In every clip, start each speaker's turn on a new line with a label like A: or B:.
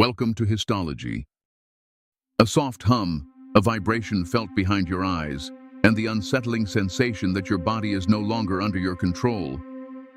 A: Welcome to Histology. A soft hum, a vibration felt behind your eyes, and the unsettling sensation that your body is no longer under your control.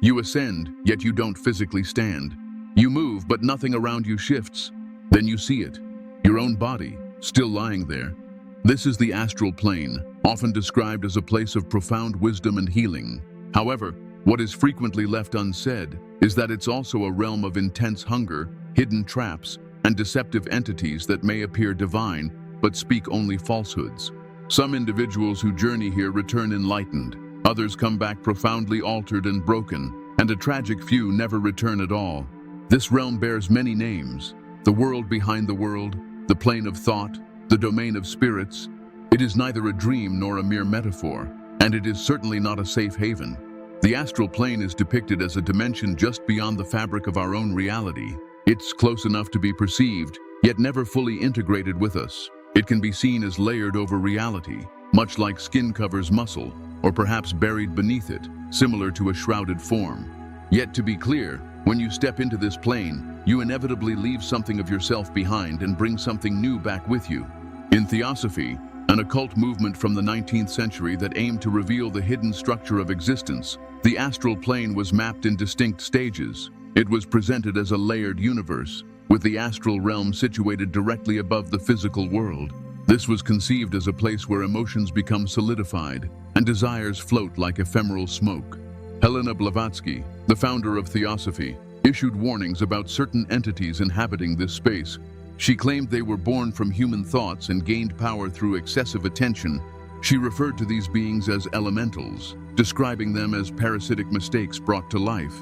A: You ascend, yet you don't physically stand. You move, but nothing around you shifts. Then you see it, your own body, still lying there. This is the astral plane, often described as a place of profound wisdom and healing. However, what is frequently left unsaid is that it's also a realm of intense hunger, hidden traps, and deceptive entities that may appear divine, but speak only falsehoods. Some individuals who journey here return enlightened, others come back profoundly altered and broken, and a tragic few never return at all. This realm bears many names: the world behind the world, the plane of thought, the domain of spirits. It is neither a dream nor a mere metaphor, and it is certainly not a safe haven. The astral plane is depicted as a dimension just beyond the fabric of our own reality. It's close enough to be perceived, yet never fully integrated with us. It can be seen as layered over reality, much like skin covers muscle, or perhaps buried beneath it, similar to a shrouded form. Yet to be clear, when you step into this plane, you inevitably leave something of yourself behind and bring something new back with you. In Theosophy, an occult movement from the 19th century that aimed to reveal the hidden structure of existence, the astral plane was mapped in distinct stages. It was presented as a layered universe, with the astral realm situated directly above the physical world. This was conceived as a place where emotions become solidified and desires float like ephemeral smoke. Helena Blavatsky, the founder of Theosophy, issued warnings about certain entities inhabiting this space. She claimed they were born from human thoughts and gained power through excessive attention. She referred to these beings as elementals, describing them as parasitic mistakes brought to life.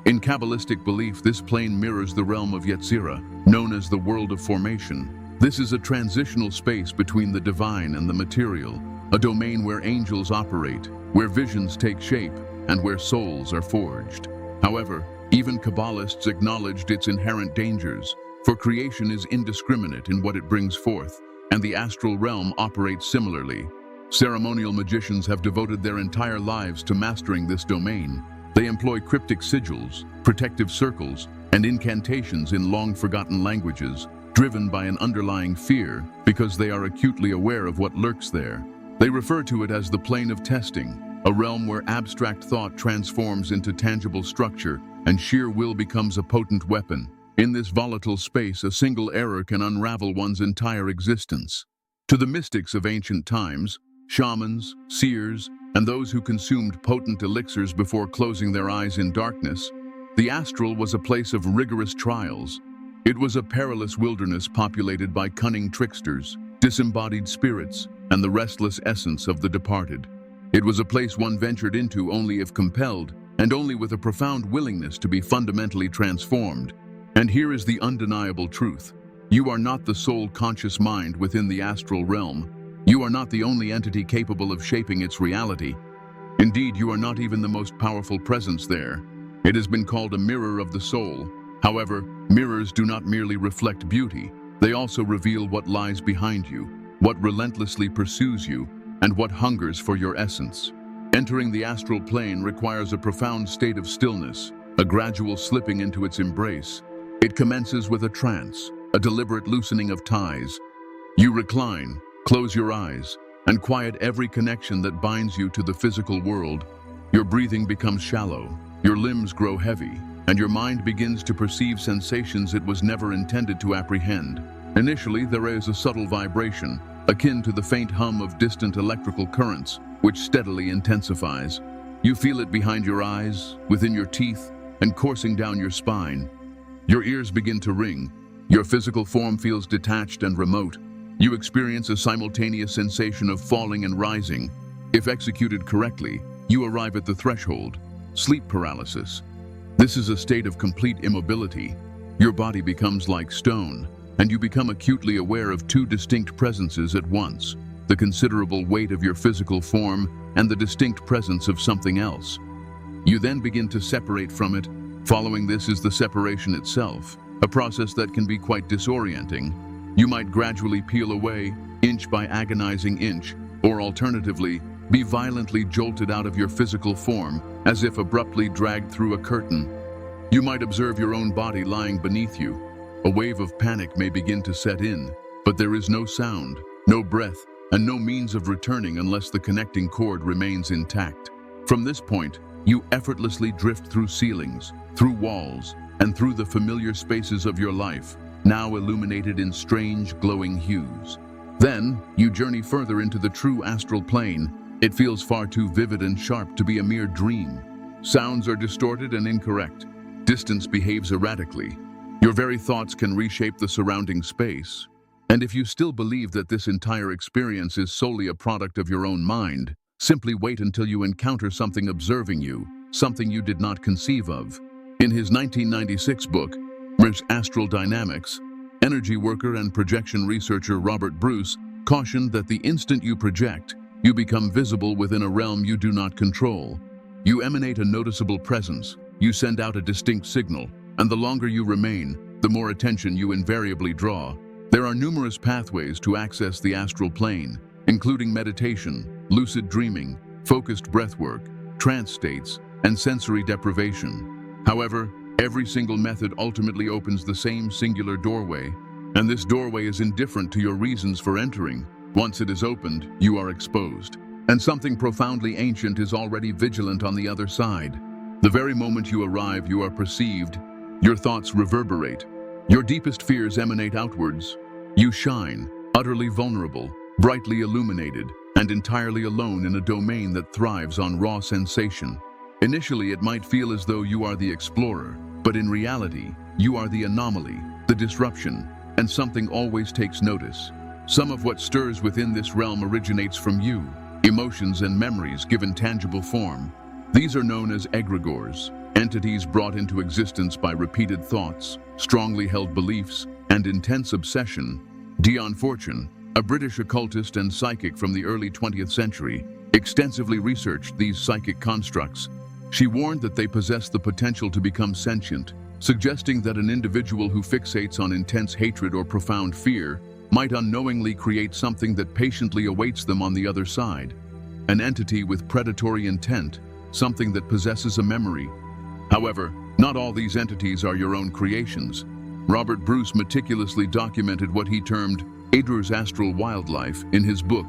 A: In Kabbalistic belief, this plane mirrors the realm of Yetzirah, known as the world of formation. This is a transitional space between the divine and the material, a domain where angels operate, where visions take shape, and where souls are forged. However, even Kabbalists acknowledged its inherent dangers, for creation is indiscriminate in what it brings forth, and the astral realm operates similarly. Ceremonial magicians have devoted their entire lives to mastering this domain. They employ cryptic sigils, protective circles, and incantations in long-forgotten languages, driven by an underlying fear because they are acutely aware of what lurks there. They refer to it as the plane of testing, a realm where abstract thought transforms into tangible structure and sheer will becomes a potent weapon. In this volatile space, a single error can unravel one's entire existence. To the mystics of ancient times, shamans, seers, and those who consumed potent elixirs before closing their eyes in darkness, the astral was a place of rigorous trials. It was a perilous wilderness populated by cunning tricksters, disembodied spirits, and the restless essence of the departed. It was a place one ventured into only if compelled, and only with a profound willingness to be fundamentally transformed. And here is the undeniable truth. You are not the sole conscious mind within the astral realm. You are not the only entity capable of shaping its reality. Indeed, you are not even the most powerful presence there. It has been called a mirror of the soul. However, mirrors do not merely reflect beauty. They also reveal what lies behind you, what relentlessly pursues you, and what hungers for your essence. Entering the astral plane requires a profound state of stillness, a gradual slipping into its embrace. It commences with a trance, a deliberate loosening of ties. You recline, close your eyes, and quiet every connection that binds you to the physical world. Your breathing becomes shallow, your limbs grow heavy, and your mind begins to perceive sensations it was never intended to apprehend. Initially, there is a subtle vibration, akin to the faint hum of distant electrical currents, which steadily intensifies. You feel it behind your eyes, within your teeth, and coursing down your spine. Your ears begin to ring. Your physical form feels detached and remote. You experience a simultaneous sensation of falling and rising. If executed correctly, you arrive at the threshold, sleep paralysis. This is a state of complete immobility. Your body becomes like stone, and you become acutely aware of two distinct presences at once: the considerable weight of your physical form and the distinct presence of something else. You then begin to separate from it. Following this is the separation itself, a process that can be quite disorienting. You might gradually peel away, inch by agonizing inch, or alternatively, be violently jolted out of your physical form, as if abruptly dragged through a curtain. You might observe your own body lying beneath you. a wave of panic may begin to set in, but there is no sound, no breath, and no means of returning unless the connecting cord remains intact. From this point, you effortlessly drift through ceilings, through walls, and through the familiar spaces of your life, now illuminated in strange, glowing hues. Then, you journey further into the true astral plane. It feels far too vivid and sharp to be a mere dream. Sounds are distorted and incorrect. Distance behaves erratically. Your very thoughts can reshape the surrounding space. And if you still believe that this entire experience is solely a product of your own mind, simply wait until you encounter something observing you, something you did not conceive of. In his 1996 book, Astral Dynamics, energy worker and projection researcher Robert Bruce cautioned that the instant you project, you become visible within a realm you do not control. You emanate a noticeable presence, you send out a distinct signal, and the longer you remain, the more attention you invariably draw. There are numerous pathways to access the astral plane, including meditation, lucid dreaming, focused breathwork, trance states, and sensory deprivation. However, every single method ultimately opens the same singular doorway, and this doorway is indifferent to your reasons for entering. Once it is opened, you are exposed, and something profoundly ancient is already vigilant on the other side. The very moment you arrive, you are perceived. Your thoughts reverberate. Your deepest fears emanate outwards. You shine, utterly vulnerable, brightly illuminated, and entirely alone in a domain that thrives on raw sensation. Initially, it might feel as though you are the explorer, but in reality, you are the anomaly, the disruption, and something always takes notice. Some of what stirs within this realm originates from you, emotions and memories given tangible form. These are known as egregors, entities brought into existence by repeated thoughts, strongly held beliefs, and intense obsession. Dion Fortune, a British occultist and psychic from the early 20th century, extensively researched these psychic constructs. She warned that they possess the potential to become sentient, suggesting that an individual who fixates on intense hatred or profound fear might unknowingly create something that patiently awaits them on the other side. An entity with predatory intent, something that possesses a memory. However, not all these entities are your own creations. Robert Bruce meticulously documented what he termed Egregors astral wildlife in his book,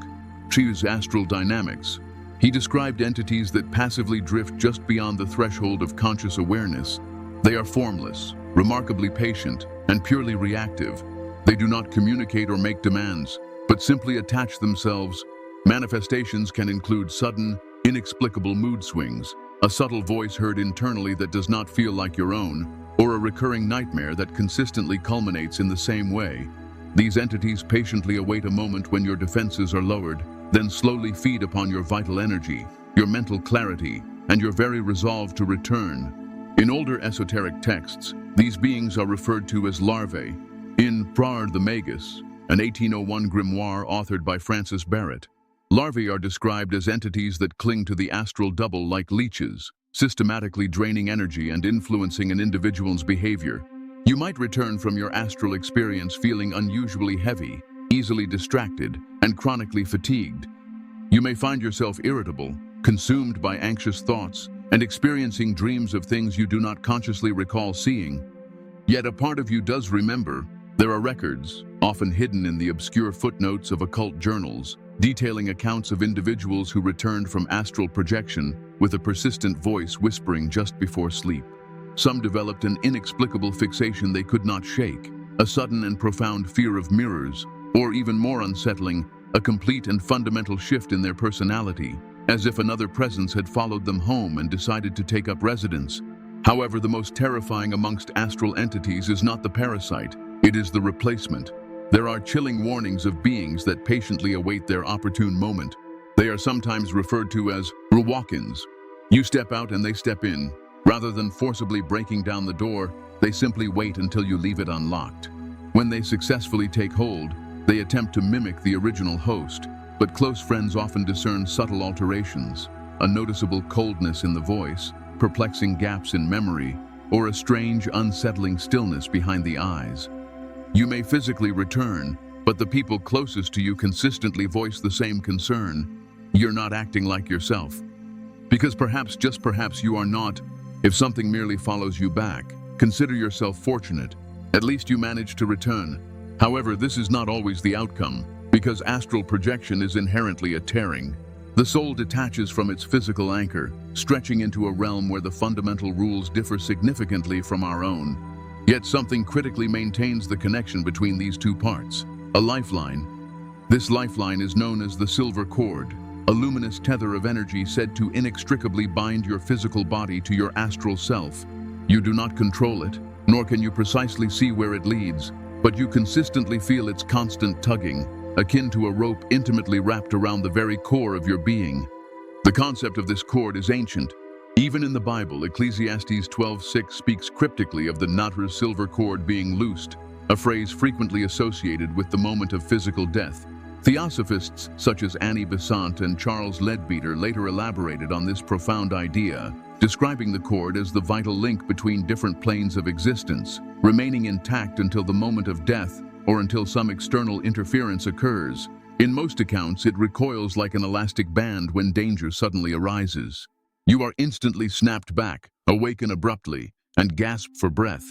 A: Astral Dynamics. He described entities that passively drift just beyond the threshold of conscious awareness. They are formless, remarkably patient, and purely reactive. They do not communicate or make demands, but simply attach themselves. Manifestations can include sudden, inexplicable mood swings, a subtle voice heard internally that does not feel like your own, or a recurring nightmare that consistently culminates in the same way. These entities patiently await a moment when your defenses are lowered, then slowly feed upon your vital energy, your mental clarity, and your very resolve to return. In older esoteric texts, these beings are referred to as larvae. In Praer the Magus, an 1801 grimoire authored by Francis Barrett, larvae are described as entities that cling to the astral double like leeches, systematically draining energy and influencing an individual's behavior. You might return from your astral experience feeling unusually heavy, easily distracted, and chronically fatigued. You may find yourself irritable, consumed by anxious thoughts, and experiencing dreams of things you do not consciously recall seeing. Yet a part of you does remember. There are records, often hidden in the obscure footnotes of occult journals, detailing accounts of individuals who returned from astral projection with a persistent voice whispering just before sleep. Some developed an inexplicable fixation they could not shake, a sudden and profound fear of mirrors, or even more unsettling, a complete and fundamental shift in their personality, as if another presence had followed them home and decided to take up residence. However, the most terrifying amongst astral entities is not the parasite, it is the replacement. There are chilling warnings of beings that patiently await their opportune moment. They are sometimes referred to as walk-ins. You step out and they step in. Rather than forcibly breaking down the door, they simply wait until you leave it unlocked. When they successfully take hold, they attempt to mimic the original host, but close friends often discern subtle alterations, a noticeable coldness in the voice, perplexing gaps in memory, or a strange, unsettling stillness behind the eyes. You may physically return, but the people closest to you consistently voice the same concern. You're not acting like yourself. Because perhaps, just perhaps, you are not. If something merely follows you back, consider yourself fortunate. At least you managed to return. However, this is not always the outcome, because astral projection is inherently a tearing. The soul detaches from its physical anchor, stretching into a realm where the fundamental rules differ significantly from our own. Yet something critically maintains the connection between these two parts: a lifeline. This lifeline is known as the silver cord, a luminous tether of energy said to inextricably bind your physical body to your astral self. You do not control it, nor can you precisely see where it leads, but you consistently feel its constant tugging, akin to a rope intimately wrapped around the very core of your being. The concept of this cord is ancient. Even in the Bible, Ecclesiastes 12:6 speaks cryptically of the Natr silver cord being loosed, a phrase frequently associated with the moment of physical death. Theosophists such as Annie Besant and Charles Leadbeater later elaborated on this profound idea, describing the cord as the vital link between different planes of existence, remaining intact until the moment of death or until some external interference occurs. In most accounts, it recoils like an elastic band when danger suddenly arises. You are instantly snapped back, awaken abruptly, and gasp for breath.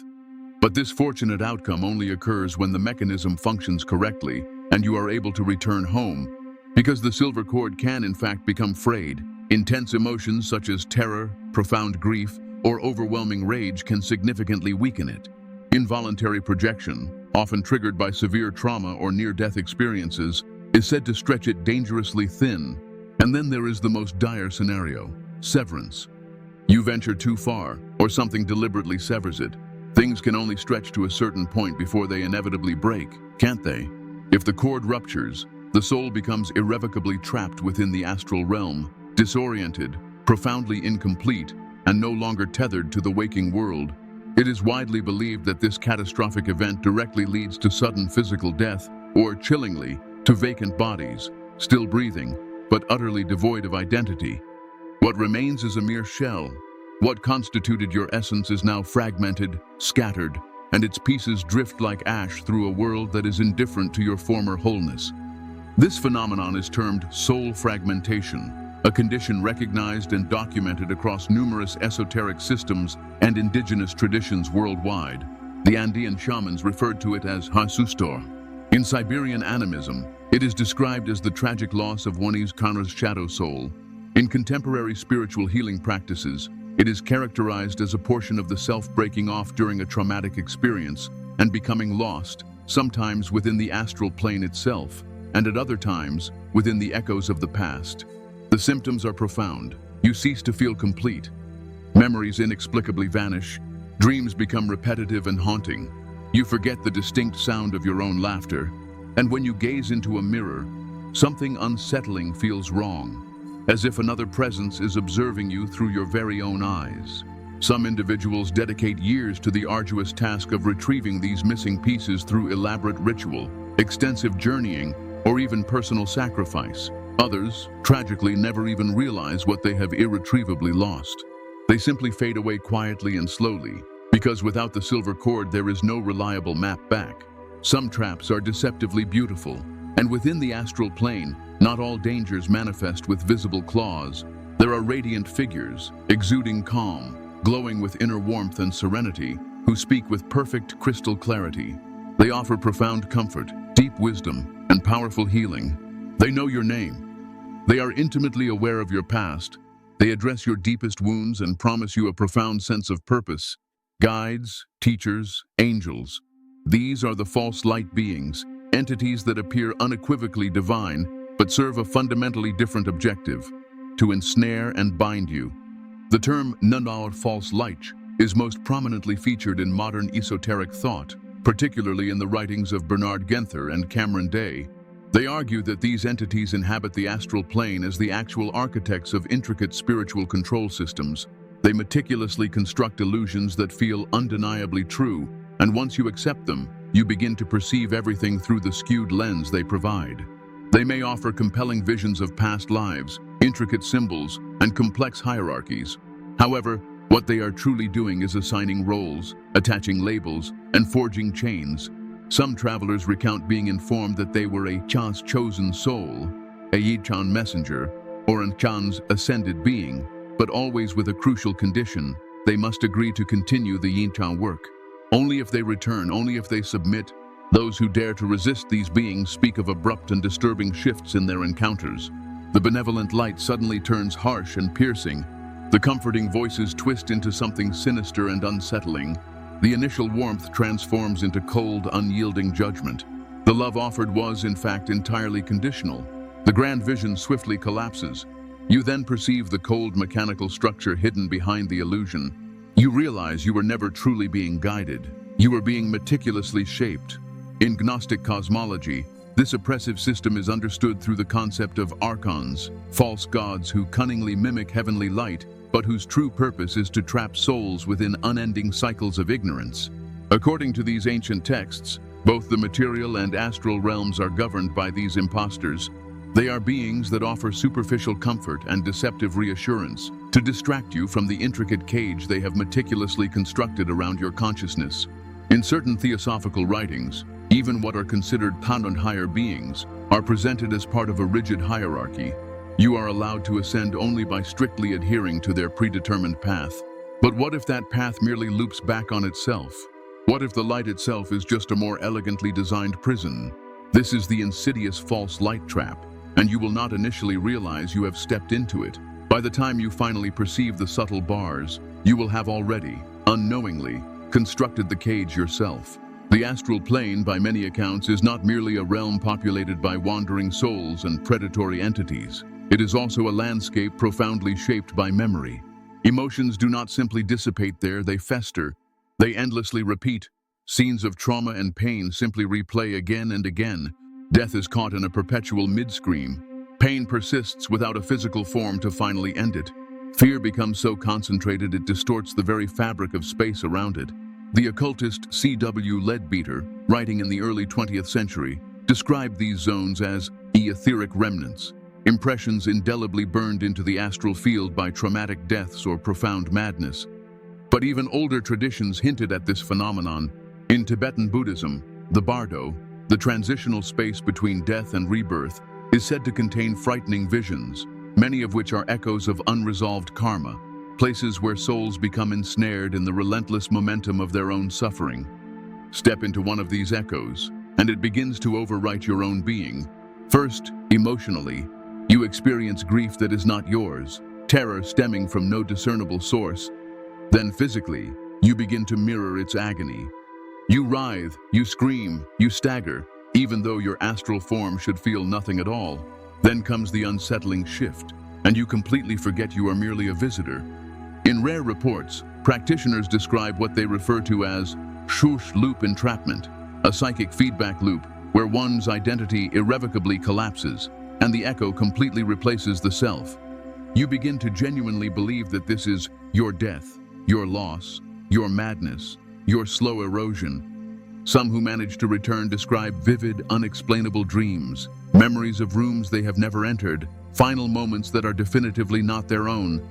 A: But this fortunate outcome only occurs when the mechanism functions correctly and you are able to return home. Because the silver cord can in fact become frayed, intense emotions such as terror, profound grief, or overwhelming rage can significantly weaken it. Involuntary projection, often triggered by severe trauma or near-death experiences, is said to stretch it dangerously thin. And then there is the most dire scenario: severance. You venture too far, or something deliberately severs it. Things can only stretch to a certain point before they inevitably break, can't they? If the cord ruptures, the soul becomes irrevocably trapped within the astral realm, disoriented, profoundly incomplete, and no longer tethered to the waking world. It is widely believed that this catastrophic event directly leads to sudden physical death, or chillingly, to vacant bodies, still breathing, but utterly devoid of identity. What remains is a mere shell. What constituted your essence is now fragmented, scattered, and its pieces drift like ash through a world that is indifferent to your former wholeness. This phenomenon is termed soul fragmentation, a condition recognized and documented across numerous esoteric systems and indigenous traditions worldwide. The Andean shamans referred to it as hasustor. In Siberian animism, it is described as the tragic loss of one's Kana's shadow soul. In contemporary spiritual healing practices, it is characterized as a portion of the self breaking off during a traumatic experience and becoming lost, sometimes within the astral plane itself, and at other times within the echoes of the past. The symptoms are profound. You cease to feel complete. Memories inexplicably vanish. Dreams become repetitive and haunting. You forget the distinct sound of your own laughter. And when you gaze into a mirror, something unsettling feels wrong, as if another presence is observing you through your very own eyes. Some individuals dedicate years to the arduous task of retrieving these missing pieces through elaborate ritual, extensive journeying, or even personal sacrifice. Others, tragically, never even realize what they have irretrievably lost. They simply fade away quietly and slowly, because without the silver cord there is no reliable map back. Some traps are deceptively beautiful, and within the astral plane, not all dangers manifest with visible claws. There are radiant figures, exuding calm, glowing with inner warmth and serenity, who speak with perfect crystal clarity. They offer profound comfort, deep wisdom, and powerful healing. They know your name. They are intimately aware of your past. They address your deepest wounds and promise you a profound sense of purpose. Guides, teachers, angels. These are the false light beings, entities that appear unequivocally divine, but serve a fundamentally different objective: to ensnare and bind you. The term Nanaur false light is most prominently featured in modern esoteric thought, particularly in the writings of Bernard Genther and Cameron Day. They argue that these entities inhabit the astral plane as the actual architects of intricate spiritual control systems. They meticulously construct illusions that feel undeniably true, and once you accept them, you begin to perceive everything through the skewed lens they provide. They may offer compelling visions of past lives, intricate symbols, and complex hierarchies. However, what they are truly doing is assigning roles, attaching labels, and forging chains. Some travelers recount being informed that they were a Chan's chosen soul, a Yi-Chan messenger, or an Chan's ascended being, but always with a crucial condition: they must agree to continue the Yi-Chan work. Only if they return, only if they submit. Those who dare to resist these beings speak of abrupt and disturbing shifts in their encounters. The benevolent light suddenly turns harsh and piercing. The comforting voices twist into something sinister and unsettling. The initial warmth transforms into cold, unyielding judgment. The love offered was, in fact, entirely conditional. The grand vision swiftly collapses. You then perceive the cold mechanical structure hidden behind the illusion. You realize you were never truly being guided. You were being meticulously shaped. In Gnostic cosmology, this oppressive system is understood through the concept of archons, false gods who cunningly mimic heavenly light, but whose true purpose is to trap souls within unending cycles of ignorance. According to these ancient texts, both the material and astral realms are governed by these impostors. They are beings that offer superficial comfort and deceptive reassurance to distract you from the intricate cage they have meticulously constructed around your consciousness. In certain theosophical writings, even what are considered Tanun higher beings are presented as part of a rigid hierarchy. You are allowed to ascend only by strictly adhering to their predetermined path. But what if that path merely loops back on itself? What if the light itself is just a more elegantly designed prison? This is the insidious false light trap, and you will not initially realize you have stepped into it. By the time you finally perceive the subtle bars, you will have already, unknowingly, constructed the cage yourself. The astral plane, by many accounts, is not merely a realm populated by wandering souls and predatory entities. It is also a landscape profoundly shaped by memory. Emotions do not simply dissipate there, they fester. They endlessly repeat. Scenes of trauma and pain simply replay again and again. Death is caught in a perpetual mid-scream. Pain persists without a physical form to finally end it. Fear becomes so concentrated it distorts the very fabric of space around it. The occultist C.W. Leadbeater, writing in the early 20th century, described these zones as etheric remnants, impressions indelibly burned into the astral field by traumatic deaths or profound madness. But even older traditions hinted at this phenomenon. In Tibetan Buddhism, the bardo, the transitional space between death and rebirth, is said to contain frightening visions, many of which are echoes of unresolved karma, places where souls become ensnared in the relentless momentum of their own suffering. Step into one of these echoes, and it begins to overwrite your own being. First, emotionally, you experience grief that is not yours, terror stemming from no discernible source. Then physically, you begin to mirror its agony. You writhe, you scream, you stagger, even though your astral form should feel nothing at all. Then comes the unsettling shift, and you completely forget you are merely a visitor. In rare reports, practitioners describe what they refer to as Shoel loop entrapment, a psychic feedback loop where one's identity irrevocably collapses and the echo completely replaces the self. You begin to genuinely believe that this is your death, your loss, your madness, your slow erosion. Some who manage to return describe vivid, unexplainable dreams, memories of rooms they have never entered, final moments that are definitively not their own.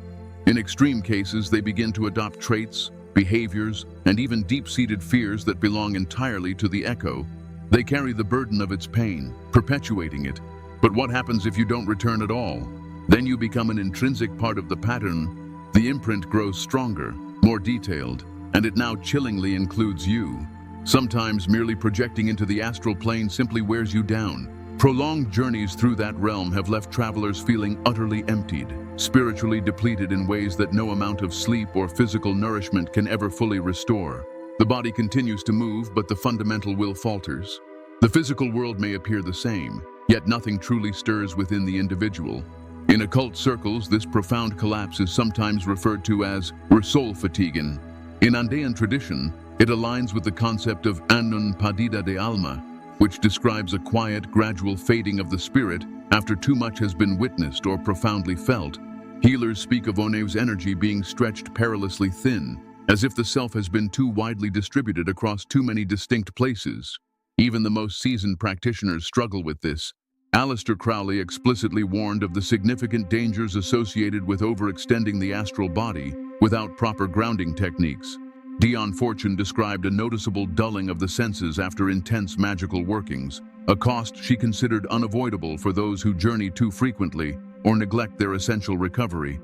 A: In extreme cases, they begin to adopt traits, behaviors, and even deep-seated fears that belong entirely to the echo. They carry the burden of its pain, perpetuating it. But what happens if you don't return at all? Then you become an intrinsic part of the pattern. The imprint grows stronger, more detailed, and it now chillingly includes you. Sometimes merely projecting into the astral plane simply wears you down. Prolonged journeys through that realm have left travelers feeling utterly emptied, spiritually depleted in ways that no amount of sleep or physical nourishment can ever fully restore. The body continues to move, but the fundamental will falters. The physical world may appear the same, yet nothing truly stirs within the individual. In occult circles, this profound collapse is sometimes referred to as soul fatigue. In Andean tradition, it aligns with the concept of annun padida de alma, which describes a quiet, gradual fading of the spirit after too much has been witnessed or profoundly felt. Healers speak of Onev's energy being stretched perilously thin, as if the self has been too widely distributed across too many distinct places. Even the most seasoned practitioners struggle with this. Aleister Crowley explicitly warned of the significant dangers associated with overextending the astral body without proper grounding techniques. Dion Fortune described a noticeable dulling of the senses after intense magical workings, a cost she considered unavoidable for those who journey too frequently or neglect their essential recovery.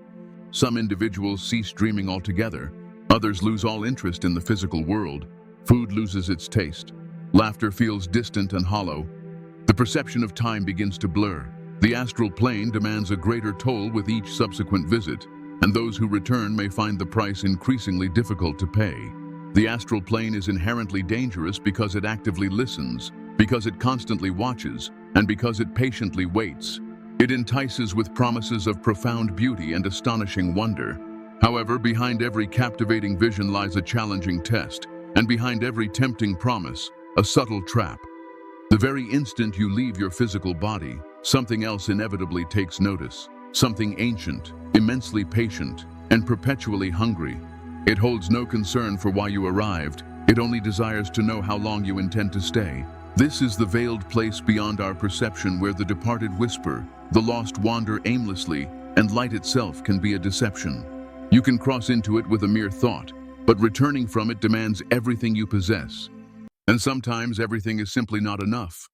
A: Some individuals cease dreaming altogether. Others lose all interest in the physical world. Food loses its taste. Laughter feels distant and hollow. The perception of time begins to blur. The astral plane demands a greater toll with each subsequent visit, and those who return may find the price increasingly difficult to pay. The astral plane is inherently dangerous because it actively listens, because it constantly watches, and because it patiently waits. It entices with promises of profound beauty and astonishing wonder. However, behind every captivating vision lies a challenging test, and behind every tempting promise, a subtle trap. The very instant you leave your physical body, something else inevitably takes notice. Something ancient, immensely patient, and perpetually hungry. It holds no concern for why you arrived. It only desires to know how long you intend to stay. This is the veiled place beyond our perception where the departed whisper, the lost wander aimlessly, and light itself can be a deception. You can cross into it with a mere thought, but returning from it demands everything you possess. And sometimes everything is simply not enough.